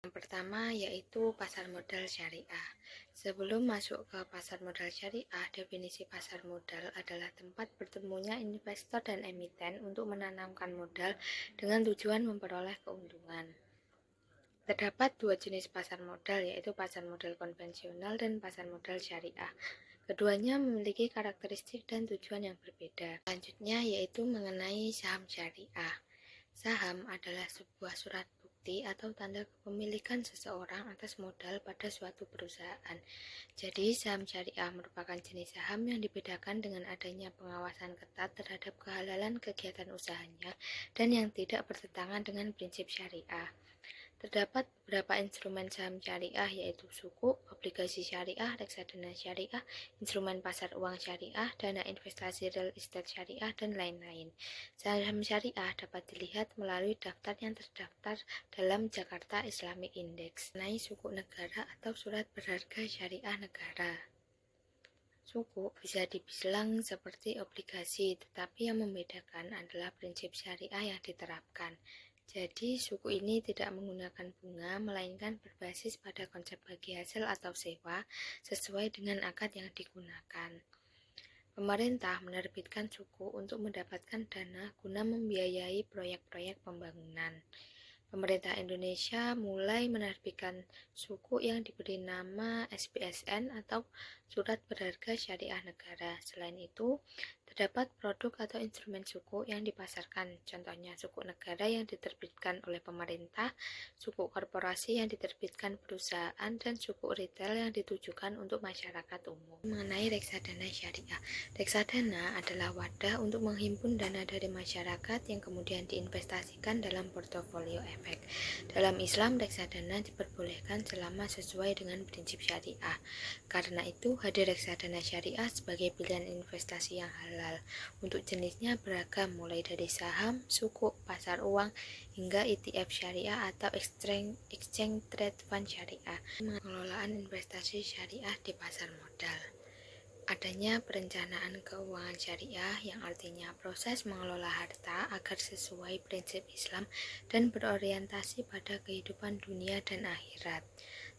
Yang pertama yaitu pasar modal syariah. Sebelum masuk ke pasar modal syariah, definisi pasar modal adalah tempat bertemunya investor dan emiten untuk menanamkan modal dengan tujuan memperoleh keuntungan. Terdapat dua jenis pasar modal, yaitu pasar modal konvensional dan pasar modal syariah. Keduanya memiliki karakteristik dan tujuan yang berbeda. Selanjutnya yaitu mengenai saham syariah. Saham adalah sebuah surat bukti atau tanda kepemilikan seseorang atas modal pada suatu perusahaan. Jadi, saham syariah merupakan jenis saham yang dibedakan dengan adanya pengawasan ketat terhadap kehalalan kegiatan usahanya dan yang tidak bertentangan dengan prinsip syariah. Terdapat beberapa instrumen saham syariah yaitu suku, obligasi syariah, reksadana syariah, instrumen pasar uang syariah, dana investasi real estate syariah, dan lain-lain. Saham syariah dapat dilihat melalui daftar yang terdaftar dalam Jakarta Islamic Index, mengenai suku negara atau surat berharga syariah negara. Suku bisa dibilang seperti obligasi, tetapi yang membedakan adalah prinsip syariah yang diterapkan. Jadi, suku ini tidak menggunakan bunga, melainkan berbasis pada konsep bagi hasil atau sewa sesuai dengan akad yang digunakan. Pemerintah menerbitkan suku untuk mendapatkan dana guna membiayai proyek-proyek pembangunan. Pemerintah Indonesia mulai menerbitkan suku yang diberi nama SBSN atau Surat Berharga Syariah Negara. Selain itu, terdapat produk atau instrumen suku yang dipasarkan, contohnya suku negara yang diterbitkan oleh pemerintah, suku korporasi yang diterbitkan perusahaan, dan suku retail yang ditujukan untuk masyarakat umum. Mengenai reksadana syariah, reksadana adalah wadah untuk menghimpun dana dari masyarakat yang kemudian diinvestasikan dalam portofolio efek. Dalam Islam, reksadana diperbolehkan selama sesuai dengan prinsip syariah. Karena itu, hadir reksadana syariah sebagai pilihan investasi yang halal. Untuk jenisnya beragam, mulai dari saham, suku, pasar uang, hingga ETF syariah atau exchange trade fund syariah. Pengelolaan investasi syariah di pasar modal. Adanya perencanaan keuangan syariah yang artinya proses mengelola harta agar sesuai prinsip Islam dan berorientasi pada kehidupan dunia dan akhirat.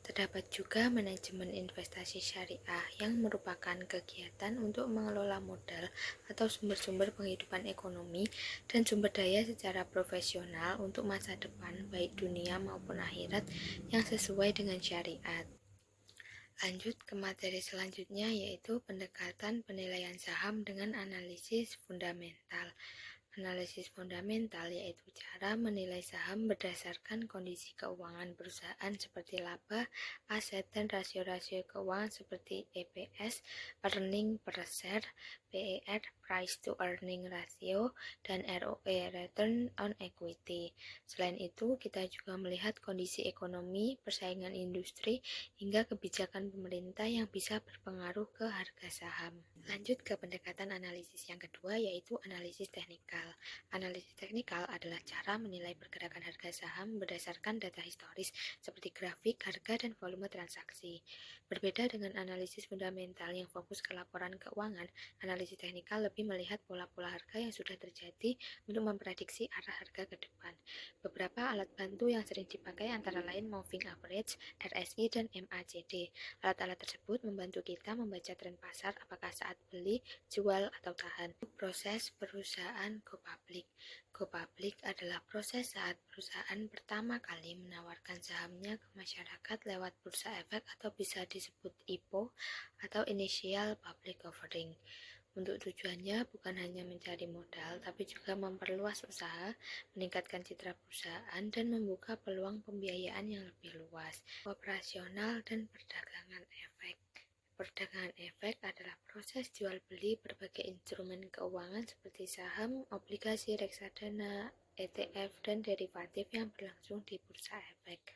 Terdapat juga manajemen investasi syariah yang merupakan kegiatan untuk mengelola modal atau sumber-sumber penghidupan ekonomi dan sumber daya secara profesional untuk masa depan baik dunia maupun akhirat yang sesuai dengan syariat. Lanjut ke materi selanjutnya yaitu pendekatan penilaian saham dengan analisis fundamental. Analisis fundamental yaitu cara menilai saham berdasarkan kondisi keuangan perusahaan seperti laba, aset, dan rasio-rasio keuangan seperti EPS, earning per share, PER, price to earning ratio, dan ROE, return on equity. Selain itu, kita juga melihat kondisi ekonomi, persaingan industri, hingga kebijakan pemerintah yang bisa berpengaruh ke harga saham. Lanjut ke pendekatan analisis yang kedua yaitu analisis teknikal. Analisis teknikal adalah cara menilai pergerakan harga saham berdasarkan data historis seperti grafik, harga, dan volume transaksi. Berbeda dengan analisis fundamental yang fokus ke laporan keuangan, analisis teknikal lebih melihat pola-pola harga yang sudah terjadi untuk memprediksi arah harga ke depan. Beberapa alat bantu yang sering dipakai antara lain moving average, RSI, dan MACD. Alat-alat tersebut membantu kita membaca tren pasar apakah saat beli, jual, atau tahan. Proses perusahaan go public. Go public adalah proses saat perusahaan pertama kali menawarkan sahamnya ke masyarakat lewat bursa efek atau bisa disebut IPO atau Initial Public Offering. Untuk tujuannya bukan hanya mencari modal, tapi juga memperluas usaha, meningkatkan citra perusahaan, dan membuka peluang pembiayaan yang lebih luas. Operasional dan perdagangan efek. Perdagangan efek adalah proses jual beli berbagai instrumen keuangan seperti saham, obligasi, reksadana, ETF, dan derivatif yang berlangsung di bursa efek.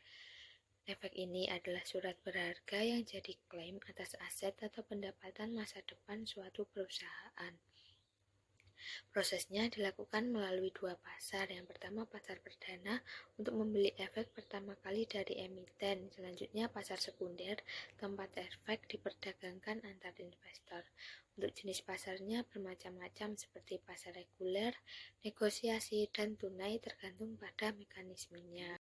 Efek ini adalah surat berharga yang jadi klaim atas aset atau pendapatan masa depan suatu perusahaan. Prosesnya dilakukan melalui dua pasar. Yang pertama pasar perdana untuk membeli efek pertama kali dari emiten. Selanjutnya pasar sekunder, tempat efek diperdagangkan antar investor. Untuk jenis pasarnya bermacam-macam seperti pasar reguler, negosiasi, dan tunai tergantung pada mekanismenya.